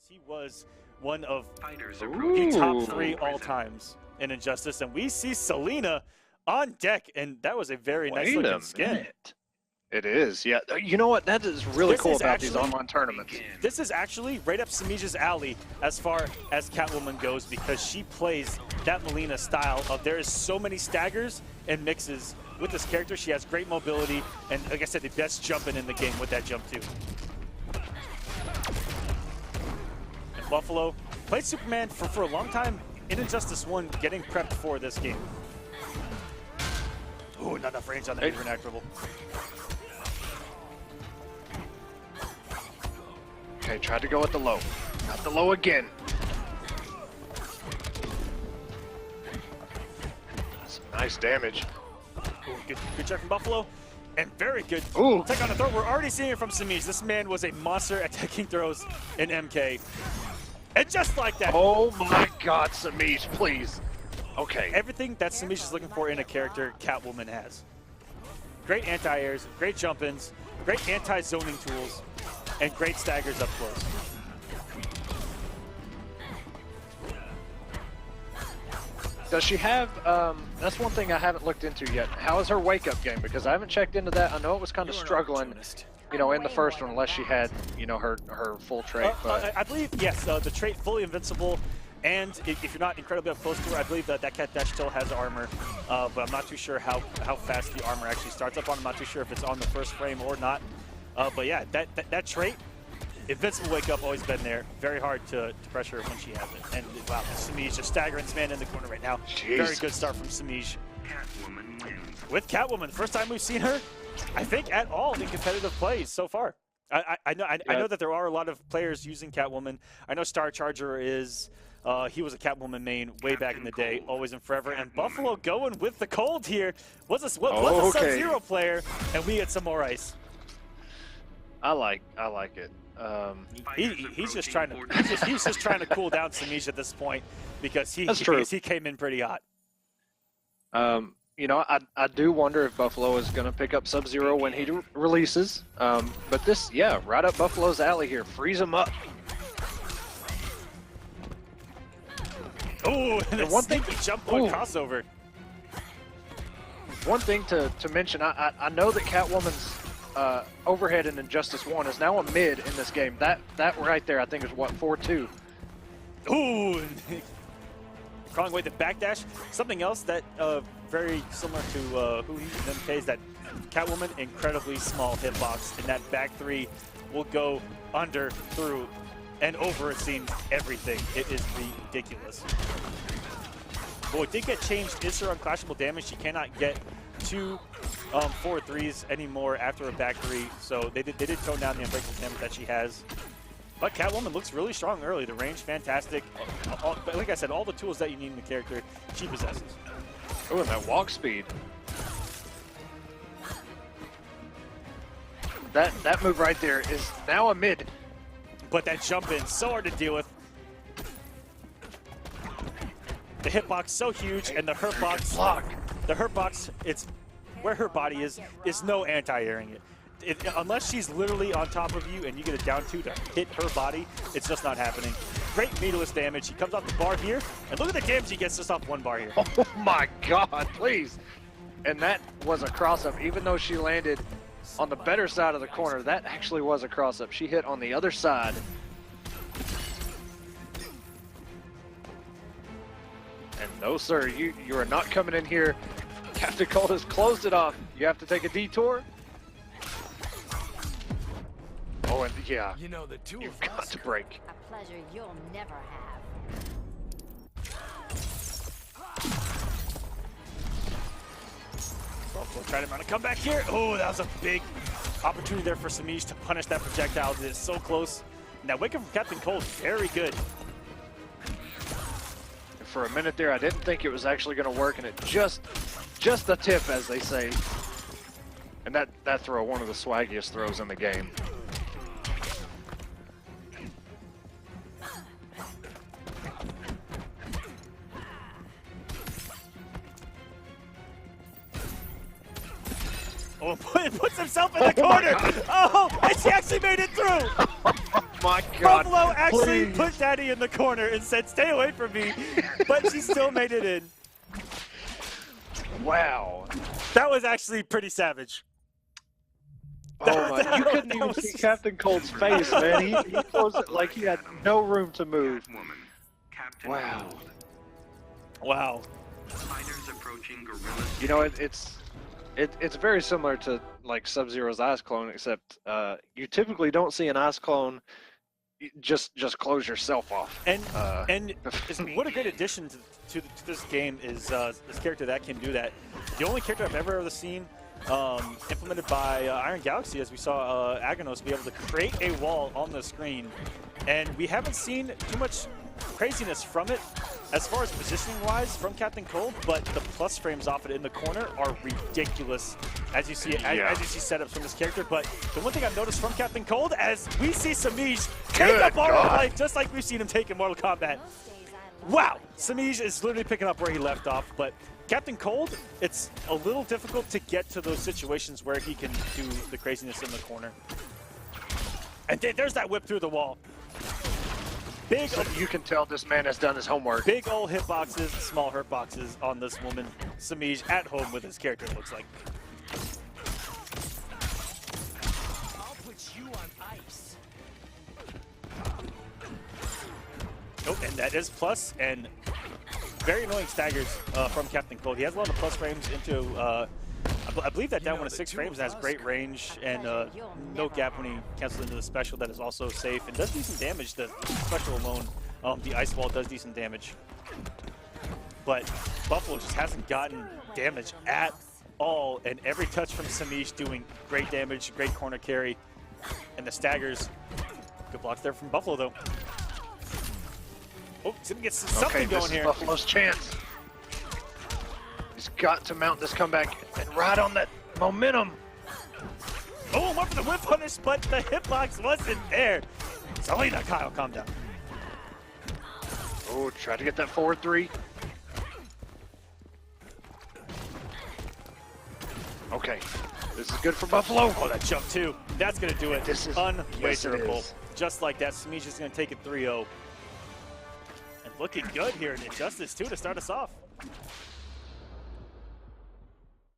He was one of Ooh. the top 3 all times in Injustice, and we see Selena on deck, and that was a very nice looking skin. It is, yeah. You know what? That is really This cool is about these actually- online tournaments. This is actually right up Semiij's alley as far as Catwoman goes, because she plays that Melina style of there is so many staggers and mixes with this character. She has great mobility, and like I said, the best jumping in the game with that jump too. And Buffalo played Superman for a long time in Injustice 1, getting prepped for this game. Ooh, not enough range on the Internet dribble. Okay, tried to go at the low. Not the low again. Some nice damage. Ooh, good check from Buffalo. And very good Ooh. take on the throw. We're already seeing it from Semiij. This man was a monster at taking throws in MK. And just like that. Oh my God, Semiij, please. Okay. Everything that Semiij is looking for in a character, Catwoman has. Great anti-airs, great jump-ins, great anti-zoning tools, and great staggers up close. Does she have, that's one thing I haven't looked into yet. How is her wake-up game? Because I haven't checked into that. I know it was kind of struggling, you know, in the first one, unless she had, you know, her full trait. But I believe, yes, the trait fully invincible. And if you're not incredibly up close to her, I believe that Cat Dash still has armor, but I'm not too sure how fast the armor actually starts up on. I'm not too sure if it's on the first frame or not. But yeah, that trait, invincible wake up, always been there. Very hard to pressure when she has it. And wow, Semiij just staggering this man in the corner right now. Jeez. Very good start from Semiij. With Catwoman, first time we've seen her, I think, at all in competitive plays so far. I know that there are a lot of players using Catwoman. I know Star Charger is. He was a Catwoman main way back in the day, always and forever. And Buffalo going with the cold here. Was a Sub-Zero player, and we get some more ice. I like it. He's just trying to cool down Semiij at this point because he came in pretty hot. You know, I do wonder if Buffalo is going to pick up Sub-Zero when he releases. But this, yeah, right up Buffalo's alley here. Freeze him up. Oh, and one thing, jump on crossover. One thing to mention, I know that Catwoman's overhead in Injustice 1 is now a mid in this game. That right there, I think, is what, 4-2. Ooh, crawling away the backdash. Something else that very similar to who he then pays that Catwoman, incredibly small hitbox, and that back 3 will go under, through, and over, it seems, everything. It is ridiculous. Boy, it did get changed. Is her unclashable damage? She cannot get 2 4-3s anymore after a back 3. So they did tone down the unbreakable damage that she has. But Catwoman looks really strong early. The range, fantastic. Like I said, all the tools that you need in the character, she possesses. Oh, and that walk speed. That move right there is now a mid. But that jump in, so hard to deal with. The hitbox so huge, and the hurt box, it's where her body is no anti-airing it. Unless she's literally on top of you and you get a down 2 to hit her body, it's just not happening. Great meterless damage. He comes off the bar here, and look at the damage he gets just off 1 bar here. Oh my God, please. And that was a cross-up, even though she landed on the better side of the corner. That actually was a cross-up. She hit on the other side. And no, sir, you are not coming in here. Captain Cold has closed it off. You have to take a detour. Oh, and yeah, you know, the two you've got to break. A pleasure you'll never have. Buffalo trying to run a comeback here. Oh, that was a big opportunity there for Semiij to punish that projectile. It is so close. And that wake up from Captain Cold, very good. For a minute there, I didn't think it was actually going to work, and it just the tip, as they say. And that throw, one of the swaggiest throws in the game. Oh, it puts himself in the corner. Oh, and she actually made it through. Oh my God. Buffalo actually Please. put Daddy in the corner and said, stay away from me, but she still made it in. Wow. That was actually pretty savage. Oh my, you couldn't even was see just- Captain Cold's face, man. He closed it like he had no room to move. Wow. Wow. Spiders approaching gorillas. You know, it's very similar to like Sub-Zero's Ice Clone, except you typically don't see an Ice Clone just close yourself off. And what a great addition to this game is this character that can do that. The only character I've ever seen implemented by Iron Galaxy, as we saw Aganos be able to create a wall on the screen, and we haven't seen too much craziness from it as far as positioning wise from Captain Cold, but the plus frames off it in the corner are ridiculous as you see as you see setups from this character. But the one thing I've noticed from Captain Cold, as we see Semiij take up Mortal Life just like we've seen him take in Mortal Kombat. Wow, Semiij is literally picking up where he left off, but Captain Cold, it's a little difficult to get to those situations where he can do the craziness in the corner. And there's that whip through the wall. Big, So you can tell this man has done his homework. big old hitboxes, small hurt boxes on this woman. Semiij at home with his character, it looks like. I'll put you on ice. Oh, and that is plus, and very annoying staggers from Captain Cold. He has a lot of plus frames into, I believe that down one to 6 frames has great range and no gap when he cancels into the special that is also safe and does decent damage. The special alone, the ice wall does decent damage. But Buffalo just hasn't gotten damage at all, and every touch from Semiij doing great damage, great corner carry, and the staggers. Good blocks there from Buffalo though. Oh, he's gonna get something going this here. is Buffalo's chance. He's got to mount this comeback and ride on that momentum. Oh, went for the whip punish, but the hitbox wasn't there. Selena, Kyle, calm down. Oh, try to get that forward 3. Okay, this is good for Buffalo. Oh, that jump too. That's gonna do it. This is unwagerable. is. Just like that, Semiij is gonna take it 3-0. And looking good here in Injustice 2 to start us off.